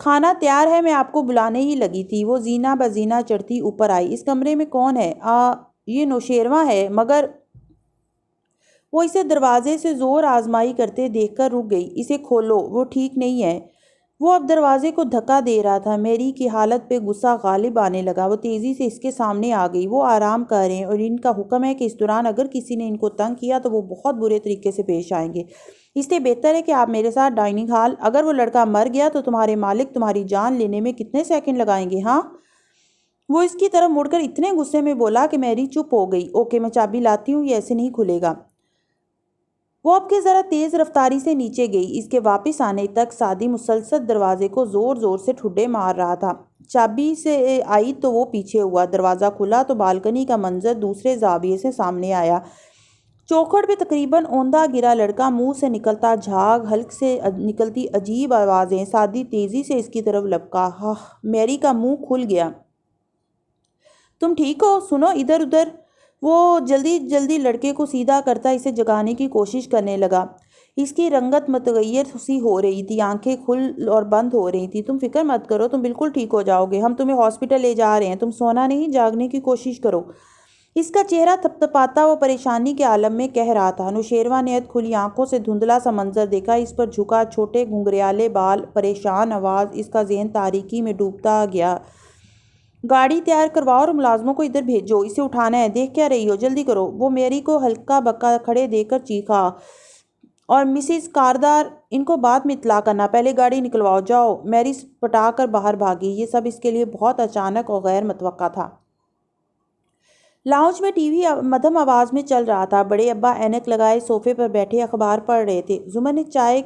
کھانا تیار ہے، میں آپ کو بلانے ہی لگی تھی۔ وہ زینہ بزینہ چڑھتی اوپر آئی۔ اس کمرے میں کون ہے؟ یہ نوشیروان ہے، مگر وہ اسے دروازے سے زور آزمائی کرتے دیکھ کر رک گئی۔ اسے کھولو، وہ ٹھیک نہیں ہے۔ وہ اب دروازے کو دھکا دے رہا تھا۔ میری کی حالت پہ غصہ غالب آنے لگا۔ وہ تیزی سے اس کے سامنے آ گئی۔ وہ آرام کر رہے ہیں اور ان کا حکم ہے کہ اس دوران اگر کسی نے ان کو تنگ کیا تو وہ بہت برے طریقے سے پیش آئیں گے۔ اس لیے بہتر ہے کہ آپ میرے ساتھ ڈائننگ ہال۔ اگر وہ لڑکا مر گیا تو تمہارے مالک تمہاری جان لینے میں کتنے سیکنڈ لگائیں گے؟ ہاں؟ وہ اس کی طرف مڑ کر اتنے غصے میں بولا کہ میری چپ ہو گئی۔ اوکے، میں چابی لاتی ہوں، یہ ایسے نہیں کھلے گا۔ وہ اب کے ذرا تیز رفتاری سے نیچے گئی۔ اس کے واپس آنے تک سعدی مسلسل دروازے کو زور زور سے ٹھڈے مار رہا تھا۔ چابی سے آئی تو وہ پیچھے ہوا۔ دروازہ کھلا تو بالکنی کا منظر دوسرے زاویے سے سامنے آیا۔ چوکھٹ پہ تقریباً اوندا گرا لڑکا، منہ سے نکلتا جھاگ، حلق سے نکلتی عجیب آوازیں۔ سعدی تیزی سے اس کی طرف لپکا۔ میری کا منہ کھل گیا۔ تم ٹھیک ہو؟ سنو ادھر ادھر۔ وہ جلدی جلدی لڑکے کو سیدھا کرتا اسے جگانے کی کوشش کرنے لگا۔ اس کی رنگت متغیر سی ہو رہی تھی، آنکھیں کھل اور بند ہو رہی تھی۔ تم فکر مت کرو، تم بالکل ٹھیک ہو جاؤ گے۔ ہم تمہیں ہاسپٹل لے جا رہے ہیں۔ تم سونا نہیں، جاگنے کی کوشش کرو۔ اس کا چہرہ تھپتھپاتا وہ پریشانی کے عالم میں کہہ رہا تھا۔ نوشیروان نے کھلی آنکھوں سے دھندلا سا منظر دیکھا۔ اس پر جھکا چھوٹے گھنگریالے بال، پریشان آواز، اس کا ذہن تاریکی میں ڈوبتا گیا۔ گاڑی تیار کرواؤ اور ملازموں کو ادھر بھیجو، اسے اٹھانا ہے۔ دیکھ کیا رہی ہو؟ جلدی کرو۔ وہ میری کو ہلکا بکا کھڑے دیکھ کر چیخا۔ اور مسز کاردار، ان کو بعد میں اطلاع کرنا، پہلے گاڑی نکلواؤ، جاؤ۔ میری پٹا کر باہر بھاگی۔ یہ سب اس کے لیے بہت اچانک اور غیر متوقع تھا۔ لاؤنج میں ٹی وی مدھم آواز میں چل رہا تھا۔ بڑے ابا اینک لگائے صوفے پر بیٹھے اخبار پڑھ رہے تھے۔ زمر نے چائے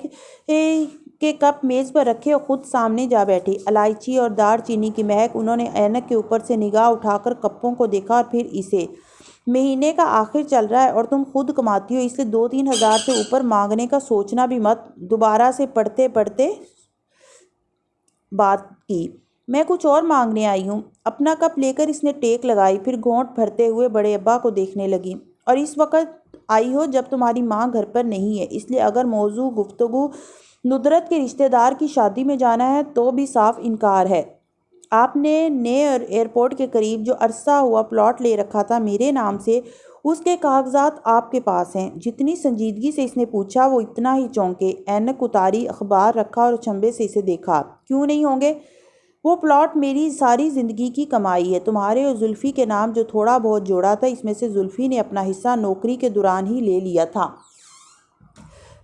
کے کپ میز پر رکھے اور خود سامنے جا بیٹھی۔ الائچی اور دار چینی کی مہک۔ انہوں نے اینک کے اوپر سے نگاہ اٹھا کر کپوں کو دیکھا اور پھر اسے۔ مہینے کا آخر چل رہا ہے اور تم خود کماتی ہو، اس لیے 2-3 ہزار سے اوپر مانگنے کا سوچنا بھی مت۔ دوبارہ سے پڑھتے پڑھتے بات کی۔ میں کچھ اور مانگنے آئی ہوں۔ اپنا کپ لے کر اس نے ٹیک لگائی، پھر گھونٹ بھرتے ہوئے بڑے ابا کو دیکھنے لگی۔ اور اس وقت آئی ہو جب تمہاری ماں گھر پر نہیں ہے، اس لیے اگر موضوع گفتگو ندرت کے رشتہ دار کی شادی میں جانا ہے تو بھی صاف انکار ہے۔ آپ نے نئے ایئرپورٹ کے قریب جو عرصہ ہوا پلاٹ لے رکھا تھا میرے نام سے، اس کے کاغذات آپ کے پاس ہیں؟ جتنی سنجیدگی سے اس نے پوچھا وہ اتنا ہی چونکے۔ اینک اتاری، اخبار رکھا اور چنبے سے اسے دیکھا۔ کیوں نہیں ہوں گے؟ وہ پلاٹ میری ساری زندگی کی کمائی ہے۔ تمہارے اور زلفی کے نام جو تھوڑا بہت جوڑا تھا، اس میں سے زلفی نے اپنا حصہ نوکری کے دوران ہی لے لیا تھا۔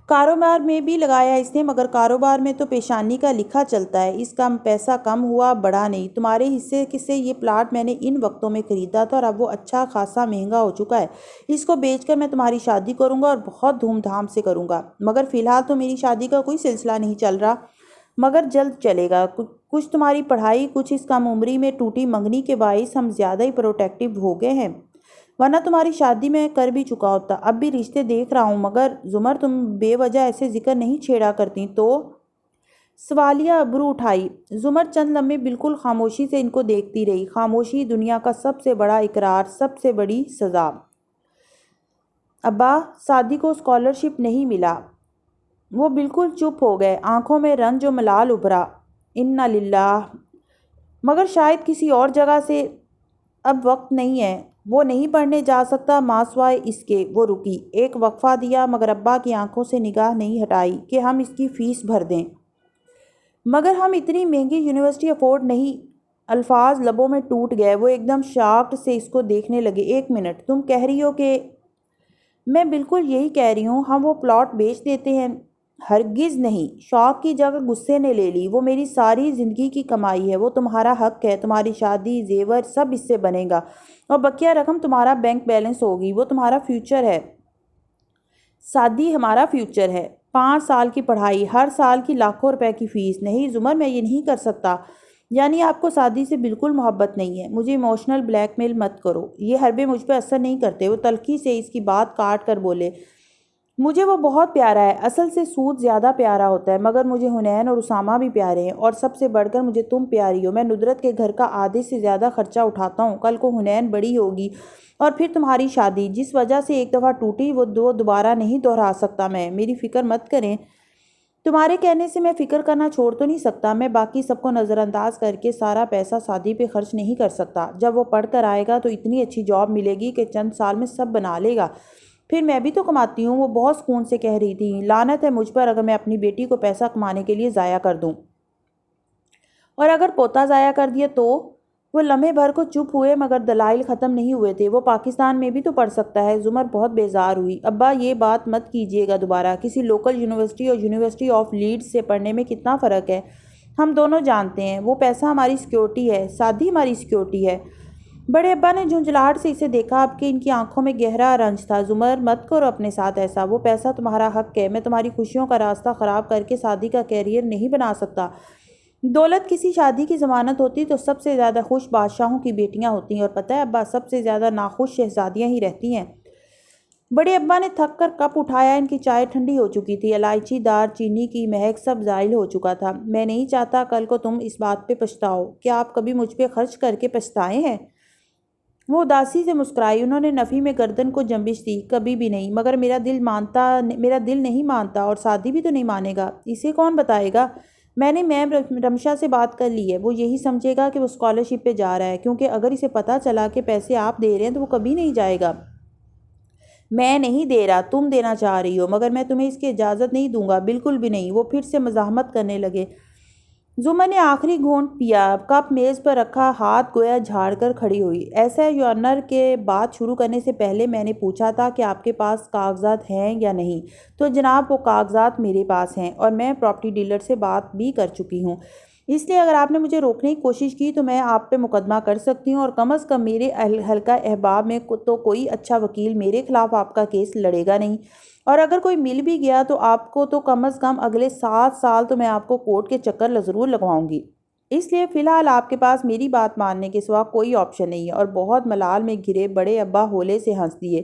کاروبار میں بھی لگایا اس نے، مگر کاروبار میں تو پیشانی کا لکھا چلتا ہے۔ اس کا پیسہ کم ہوا، بڑھا نہیں۔ تمہارے حصے سے یہ پلاٹ میں نے ان وقتوں میں خریدا تھا اور اب وہ اچھا خاصا مہنگا ہو چکا ہے۔ اس کو بیچ کر میں تمہاری شادی کروں گا اور بہت دھوم دھام سے کروں گا۔ مگر فی الحال تو میری شادی کا کوئی سلسلہ نہیں چل رہا، مگر جلد چلے گا۔ کچھ تمہاری پڑھائی، کچھ اس کم عمری میں ٹوٹی منگنی کے باعث ہم زیادہ ہی پروٹیکٹیو ہو گئے ہیں، ورنہ تمہاری شادی میں کر بھی چکا ہوتا۔ اب بھی رشتے دیکھ رہا ہوں، مگر زمر تم بے وجہ ایسے ذکر نہیں چھیڑا کرتی تو؟ سوالیہ ابرو اٹھائی۔ زمر چند لمحے بالکل خاموشی سے ان کو دیکھتی رہی۔ خاموشی دنیا کا سب سے بڑا اقرار، سب سے بڑی سزا۔ ابا، سعدی کو اسکالرشپ نہیں ملا۔ وہ بالکل چپ ہو گئے، آنکھوں میں رنج و ملال ابھرا۔ انا للہ، مگر شاید کسی اور جگہ سے۔ اب وقت نہیں ہے، وہ نہیں پڑھنے جا سکتا ماں سوائے اس کے۔ وہ رکی، ایک وقفہ دیا، مگر ابا کی آنکھوں سے نگاہ نہیں ہٹائی کہ ہم اس کی فیس بھر دیں۔ مگر ہم اتنی مہنگی یونیورسٹی افورڈ نہیں۔ الفاظ لبوں میں ٹوٹ گئے۔ وہ ایک دم شاکڈ سے اس کو دیکھنے لگے۔ ایک منٹ، تم کہہ رہی ہو کہ؟ میں بالکل یہی کہہ رہی ہوں، ہم وہ پلاٹ بیچ دیتے ہیں۔ ہرگز نہیں، شوق کی جگہ غصے نے لے لی۔ وہ میری ساری زندگی کی کمائی ہے، وہ تمہارا حق ہے۔ تمہاری شادی، زیور، سب اس سے بنے گا اور بقیہ رقم تمہارا بینک بیلنس ہوگی۔ وہ تمہارا فیوچر ہے سعدی، ہمارا فیوچر ہے۔ 5 سال کی پڑھائی، ہر سال کی لاکھوں روپے کی فیس۔ نہیں زمر، میں یہ نہیں کر سکتا۔ یعنی آپ کو سعدی سے بالکل محبت نہیں ہے؟ مجھے ایموشنل بلیک میل مت کرو، یہ حربے مجھ پہ اثر نہیں کرتے۔ وہ تلخی سے اس کی بات کاٹ کر بولے، مجھے وہ بہت پیارا ہے۔ اصل سے سود زیادہ پیارا ہوتا ہے، مگر مجھے حنین اور اسامہ بھی پیارے ہیں، اور سب سے بڑھ کر مجھے تم پیاری ہو۔ میں ندرت کے گھر کا آدھے سے زیادہ خرچہ اٹھاتا ہوں۔ کل کو حنین بڑی ہوگی اور پھر تمہاری شادی، جس وجہ سے ایک دفعہ ٹوٹی وہ دوبارہ نہیں دہرا سکتا میں۔ میری فکر مت کریں، تمہارے کہنے سے میں فکر کرنا چھوڑ تو نہیں سکتا، میں باقی سب کو نظر انداز کر کے سارا پیسہ سعدی پہ خرچ نہیں کر سکتا۔ جب وہ پڑھ کر آئے گا تو اتنی اچھی جاب ملے گی کہ چند سال میں سب بنا لے گا، پھر میں بھی تو کماتی ہوں، وہ بہت سکون سے کہہ رہی تھی۔ لعنت ہے مجھ پر اگر میں اپنی بیٹی کو پیسہ کمانے کے لیے ضائع کر دوں، اور اگر پوتا ضائع کر دیا تو؟ وہ لمحے بھر کو چپ ہوئے مگر دلائل ختم نہیں ہوئے تھے۔ وہ پاکستان میں بھی تو پڑھ سکتا ہے۔ زمر بہت بیزار ہوئی۔ ابا یہ بات مت کیجیے گا دوبارہ، کسی لوکل یونیورسٹی اور یونیورسٹی آف لیڈز سے پڑھنے میں کتنا فرق ہے، ہم دونوں جانتے ہیں۔ وہ پیسہ ہماری سیکیورٹی ہے، سعدی ہماری سیکیورٹی ہے۔ بڑے ابا نے جھنجھلاہٹ سے اسے دیکھا، اب کہ ان کی آنکھوں میں گہرا رنج تھا۔ زمر مت کرو اپنے ساتھ ایسا، وہ پیسہ تمہارا حق ہے، میں تمہاری خوشیوں کا راستہ خراب کر کے سعدی کا کیریئر نہیں بنا سکتا۔ دولت کسی شادی کی ضمانت ہوتی تو سب سے زیادہ خوش بادشاہوں کی بیٹیاں ہوتی ہیں، اور پتہ ہے ابا سب سے زیادہ ناخوش شہزادیاں ہی رہتی ہیں۔ بڑے ابا نے تھک کر کپ اٹھایا، ان کی چائے ٹھنڈی ہو چکی تھی، الائچی دار چینی کی مہک سب زائل ہو چکا تھا۔ میں نہیں چاہتا کل کو تم اس بات پہ پچھتاؤ۔ کیا آپ کبھی مجھ پہ خرچ کر کے پچھتائے ہیں؟ وہ اداسی سے مسکرائی، انہوں نے نفی میں گردن کو جنبش دی۔ کبھی بھی نہیں، مگر میرا دل نہیں مانتا، اور سعدی بھی تو نہیں مانے گا۔ اسے کون بتائے گا؟ میں نے میم رمشا سے بات کر لی ہے، وہ یہی سمجھے گا کہ وہ اسکالرشپ پہ جا رہا ہے، کیونکہ اگر اسے پتہ چلا کہ پیسے آپ دے رہے ہیں تو وہ کبھی نہیں جائے گا۔ میں نہیں دے رہا، تم دینا چاہ رہی ہو، مگر میں تمہیں اس کی اجازت نہیں دوں گا، بالکل بھی نہیں۔ وہ پھر سے مزاحمت کرنے لگے۔ زمر نے آخری گھونٹ پیا، کپ میز پر رکھا، ہاتھ گویا جھاڑ کر کھڑی ہوئی۔ ایسا ہے یور آنر کہ بات شروع کرنے سے پہلے میں نے پوچھا تھا کہ آپ کے پاس کاغذات ہیں یا نہیں، تو جناب وہ کاغذات میرے پاس ہیں، اور میں پراپرٹی ڈیلر سے بات بھی کر چکی ہوں۔ اس لیے اگر آپ نے مجھے روکنے کی کوشش کی تو میں آپ پہ مقدمہ کر سکتی ہوں، اور کم از کم میرے حلقہ احباب میں تو کوئی اچھا وکیل میرے خلاف آپ کا کیس لڑے گا نہیں، اور اگر کوئی مل بھی گیا تو آپ کو تو کم از کم اگلے 7 سال تو میں آپ کو کورٹ کے چکر ضرور لگواؤں گی۔ اس لیے فی الحال آپ کے پاس میری بات ماننے کے سوا کوئی آپشن نہیں ہے۔ اور بہت ملال میں گھرے بڑے ابا ہولے سے ہنس دیے،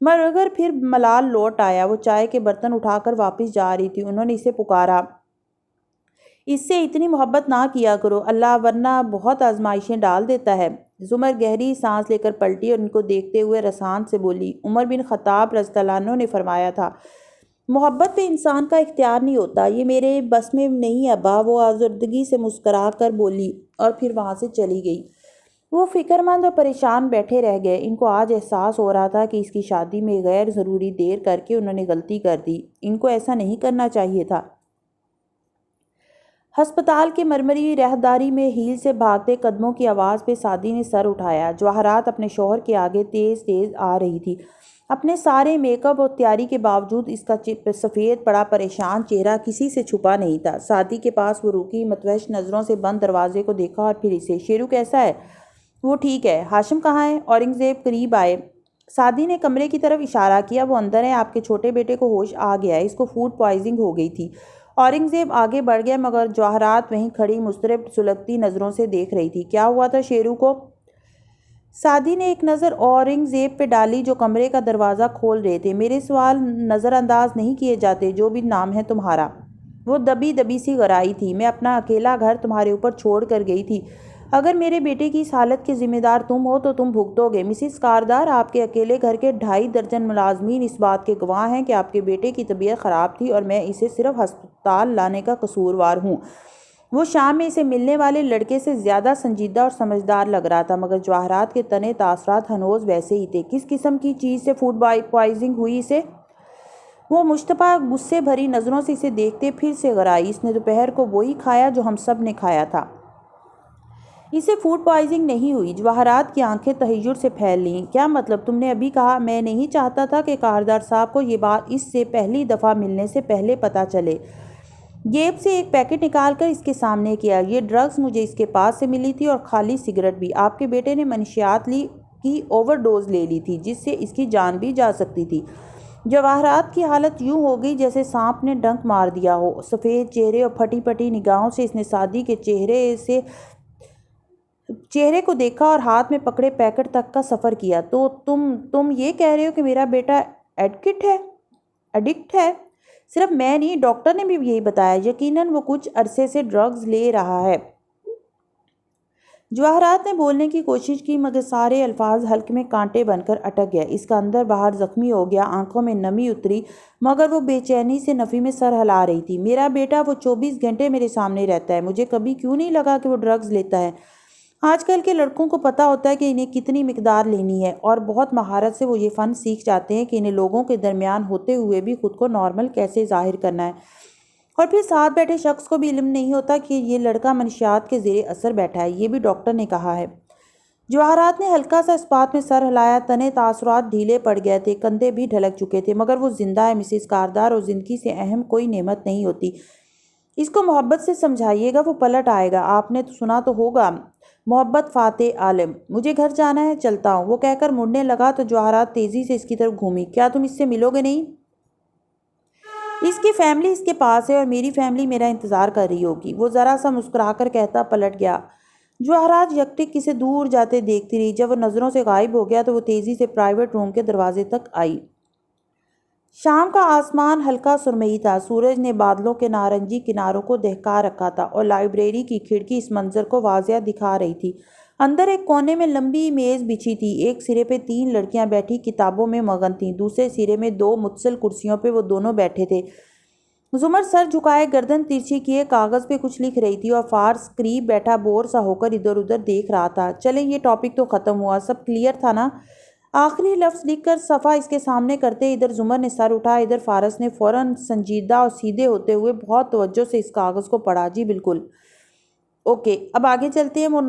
مگر پھر ملال لوٹ آیا۔ وہ چائے کے برتن اٹھا کر واپس جا رہی تھی، انہوں نے اسے پکارا، اس سے اتنی محبت نہ کیا کرو اللہ، ورنہ بہت آزمائشیں ڈال دیتا ہے۔ زمر گہری سانس لے کر پلٹی اور ان کو دیکھتے ہوئے رسان سے بولی، عمر بن خطاب رضی اللہ عنہ نے فرمایا تھا، محبت پہ انسان کا اختیار نہیں ہوتا، یہ میرے بس میں نہیں ابا۔ وہ آزردگی سے مسکرا کر بولی اور پھر وہاں سے چلی گئی۔ وہ فکر مند اور پریشان بیٹھے رہ گئے۔ ان کو آج احساس ہو رہا تھا کہ اس کی شادی میں غیر ضروری دیر کر کے انہوں نے غلطی کر دی، ان کو ایسا نہیں کرنا چاہیے تھا۔ ہسپتال کے مرمری راہداری میں ہیل سے بھاگتے قدموں کی آواز پہ سعدی نے سر اٹھایا۔ جواہرات اپنے شوہر کے آگے تیز تیز آ رہی تھی، اپنے سارے میک اپ اور تیاری کے باوجود اس کا سفید پڑا پریشان چہرہ کسی سے چھپا نہیں تھا۔ سعدی کے پاس وہ رکی، متوحش نظروں سے بند دروازے کو دیکھا اور پھر اسے، شیرو کیسا ہے؟ وہ ٹھیک ہے۔ ہاشم کہاں ہے؟ اورنگزیب قریب آئے، سعدی نے کمرے کی طرف اشارہ کیا، وہ اندر ہے، آپ کے چھوٹے بیٹے کو ہوش آ گیا ہے، اس کو فوڈ پوائزنگ ہو گئی تھی۔ اورنگزیب آگے بڑھ گیا مگر جواہرات وہیں کھڑی مضطرب سلگتی نظروں سے دیکھ رہی تھی۔ کیا ہوا تھا شیرو کو؟ سعدی نے ایک نظر اورنگزیب پہ ڈالی جو کمرے کا دروازہ کھول رہے تھے۔ میرے سوال نظر انداز نہیں کیے جاتے، جو بھی نام ہے تمہارا۔ وہ دبی دبی سی گرائی تھی، میں اپنا اکیلا گھر تمہارے اوپر چھوڑ کر گئی تھی، اگر میرے بیٹے کی اس حالت کے ذمہ دار تم ہو تو تم بھگتو گے۔ مسز کاردار، آپ کے اکیلے گھر کے 2.5 درجن ملازمین اس بات کے گواہ ہیں کہ آپ کے بیٹے کی طبیعت خراب تھی اور میں اسے صرف ہسپتال لانے کا قصوروار ہوں۔ وہ شام میں اسے ملنے والے لڑکے سے زیادہ سنجیدہ اور سمجھدار لگ رہا تھا، مگر جواہرات کے تنے تاثرات ہنوز ویسے ہی تھے۔ کس قسم کی چیز سے فوڈ پوائزنگ ہوئی اسے؟ وہ مشتبہ غصے بھری نظروں سے اسے دیکھتے پھر سے گرائی، اس نے دوپہر کو وہی کھایا جو ہم سب نے کھایا تھا۔ اسے فوڈ پوائزنگ نہیں ہوئی۔ جواہرات کی آنکھیں تحیر سے پھیل لیں۔ کیا مطلب؟ تم نے ابھی کہا میں نہیں چاہتا تھا کہ کاردار صاحب کو یہ بات اس سے پہلی دفعہ ملنے سے پہلے پتہ چلے۔ جیب سے ایک پیکٹ نکال کر اس کے سامنے کیا، یہ ڈرگز مجھے اس کے پاس سے ملی تھی اور خالی سگریٹ بھی۔ آپ کے بیٹے نے منشیات کی اوور ڈوز لے لی تھی جس سے اس کی جان بھی جا سکتی تھی۔ جواہرات کی حالت یوں ہو گئی جیسے سانپ نے ڈنک مار دیا ہو۔ سفید چہرے اور پھٹی پھٹی نگاہوں سے اس نے سعدی کے چہرے کو دیکھا اور ہاتھ میں پکڑے پیکٹ تک کا سفر کیا۔ تو تم یہ کہہ رہے ہو کہ میرا بیٹا ایڈکٹ ہے؟ صرف میں نہیں، ڈاکٹر نے بھی یہی بتایا۔ یقیناً وہ کچھ عرصے سے ڈرگز لے رہا ہے۔ جواہرات نے بولنے کی کوشش کی مگر سارے الفاظ حلق میں کانٹے بن کر اٹک گئے۔ اس کا اندر باہر زخمی ہو گیا، آنکھوں میں نمی اتری مگر وہ بے چینی سے نفی میں سر ہلا رہی تھی۔ میرا بیٹا وہ 24 گھنٹے میرے سامنے رہتا ہے، مجھے کبھی کیوں نہیں لگا کہ وہ ڈرگز لیتا ہے۔ آج کل کے لڑکوں کو پتہ ہوتا ہے کہ انہیں کتنی مقدار لینی ہے اور بہت مہارت سے وہ یہ فن سیکھ جاتے ہیں کہ انہیں لوگوں کے درمیان ہوتے ہوئے بھی خود کو نارمل کیسے ظاہر کرنا ہے۔ اور پھر ساتھ بیٹھے شخص کو بھی علم نہیں ہوتا کہ یہ لڑکا منشیات کے زیر اثر بیٹھا ہے، یہ بھی ڈاکٹر نے کہا ہے۔ جواہرات نے ہلکا سا اسپات میں سر ہلایا، تنے تاثرات ڈھیلے پڑ گئے تھے، کندھے بھی ڈھلک چکے تھے، مگر وہ زندہ ہے مسز کاردار، اور زندگی سے اہم کوئی نعمت نہیں ہوتی۔ اس کو محبت سے سمجھائیے گا، وہ پلٹ آئے گا۔ آپ نے تو سنا تو ہوگا، محبت فاتح عالم۔ مجھے گھر جانا ہے، چلتا ہوں، وہ کہہ کر مڑنے لگا تو جواہرات تیزی سے اس کی طرف گھومی۔ کیا تم اس سے ملو گے نہیں؟ اس کی فیملی اس کے پاس ہے اور میری فیملی میرا انتظار کر رہی ہوگی، وہ ذرا سا مسکرا کر کہتا پلٹ گیا۔ جواہرات یکٹک اسے دور جاتے دیکھتی رہی۔ جب وہ نظروں سے غائب ہو گیا تو وہ تیزی سے پرائیویٹ روم کے دروازے تک آئی۔ شام کا آسمان ہلکا سرمئی تھا، سورج نے بادلوں کے نارنجی کناروں کو دہکا رکھا تھا اور لائبریری کی کھڑکی اس منظر کو واضح دکھا رہی تھی۔ اندر ایک کونے میں لمبی میز بچھی تھی، ایک سرے پہ 3 لڑکیاں بیٹھی کتابوں میں مگن تھیں، دوسرے سرے میں 2 متصل کرسیوں پہ وہ دونوں بیٹھے تھے۔ زمر سر جھکائے گردن ترچھی کیے کاغذ پہ کچھ لکھ رہی تھی اور فارس قریب بیٹھا بور سا ہو کر ادھر ادھر دیکھ رہا تھا۔ چلیں یہ ٹاپک تو ختم ہوا، سب کلیئر تھا نا؟ آخری لفظ لکھ کر صفحہ اس کے سامنے کرتے ادھر زمر نے سر اٹھایا، ادھر فارس نے فوراً سنجیدہ اور سیدھے ہوتے ہوئے بہت توجہ سے اس کاغذ کو پڑھا۔ جی بالکل، اوکے، اب آگے چلتے ہیں۔ وہ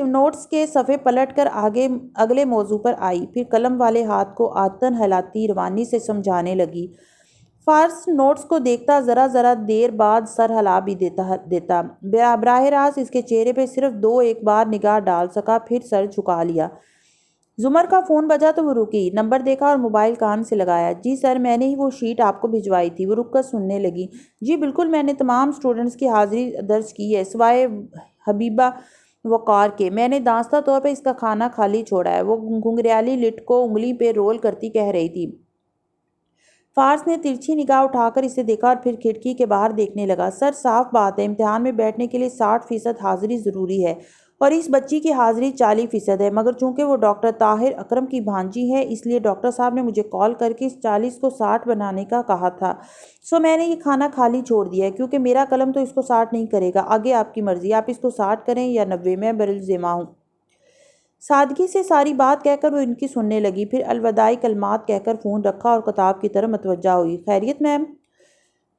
نوٹس کے صفحے پلٹ کر اگلے موضوع پر آئی، پھر قلم والے ہاتھ کو عادتاً ہلاتی روانی سے سمجھانے لگی۔ فارس نوٹس کو دیکھتا، ذرا دیر بعد سر ہلا بھی دیتا۔ براہ راست اس کے چہرے پہ صرف 2-1 بار نگاہ ڈال سکا، پھر سر جھکا لیا۔ زمر کا فون بجا تو وہ رکی، نمبر دیکھا اور موبائل کان سے لگایا۔ جی سر، میں نے ہی وہ شیٹ آپ کو بھجوائی تھی۔ وہ رک کر سننے لگی۔ جی بالکل، میں نے تمام سٹوڈنٹس کی حاضری درج کی ہے سوائے حبیبہ وقار کے۔ میں نے دانستہ طور پہ اس کا کھانا خالی چھوڑا ہے، وہ گھنگریالی لٹ کو انگلی پہ رول کرتی کہہ رہی تھی۔ فارس نے ترچھی نگاہ اٹھا کر اسے دیکھا اور پھر کھڑکی کے باہر دیکھنے لگا۔ سر صاف بات ہے، امتحان میں بیٹھنے کے لیے 60% حاضری ضروری ہے اور اس بچی کی حاضری 40% ہے، مگر چونکہ وہ ڈاکٹر طاہر اکرم کی بھانجی ہے اس لیے ڈاکٹر صاحب نے مجھے کال کر کے اس 40 کو 60 بنانے کا کہا تھا، سو میں نے یہ کھانا خالی چھوڑ دیا ہے کیونکہ میرا قلم تو اس کو 60 نہیں کرے گا۔ آگے آپ کی مرضی، آپ اس کو 60 کریں یا 90، میں برالذمہ ہوں۔ سادگی سے ساری بات کہہ کر وہ ان کی سننے لگی، پھر الوداعی کلمات کہہ کر فون رکھا اور کتاب کی طرف متوجہ ہوئی۔ خیریت میم؟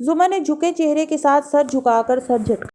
زمر نے جھکے چہرے کے ساتھ سر جھکا کر سر جھٹکا۔